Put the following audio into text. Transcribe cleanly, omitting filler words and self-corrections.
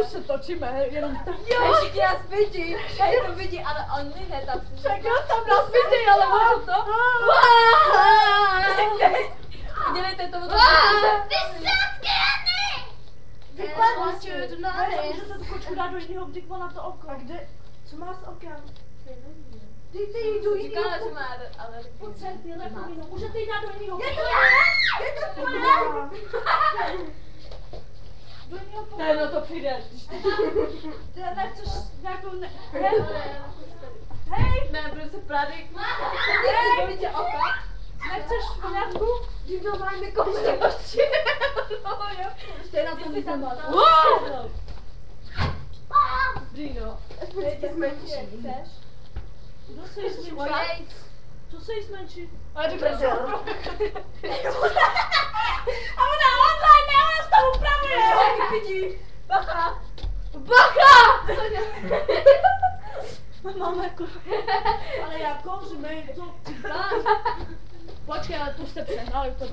Už se točíme, jenom tak. Jo, všichni nás vidí, všichni to vidí, ale oni ne, tam si Čekal tam nás vidí, ale můžu to. Dělejte to. Vykladně to můžete tu kočku dát do jiného vždyť na to oko. A kde? Co má s okem? Dejte jí do jiného. Říkala, že má ale... Pojď sem, tyhle pomínou. Můžete jí dát do jiného. Je to tvoje! Do jiného pomínou. Ne, no to přijde. Nechceš nějakou... Hej! Ne, budu se právě... Hej! Vidíte oka? Nechceš nějakou? Díky máme koště oči. No jo. Stej na tom jsem vás. Brino. Ty zmenší. Kdo se jí zmenší? Co se jí zmenší? A ty brzo. A ona online, ne, ona s tou upravuje. Vidí. Bacha. Bacha! Máme jako... Ale jako, že my to říkáš. Počkej, ale tu jste přehnali, to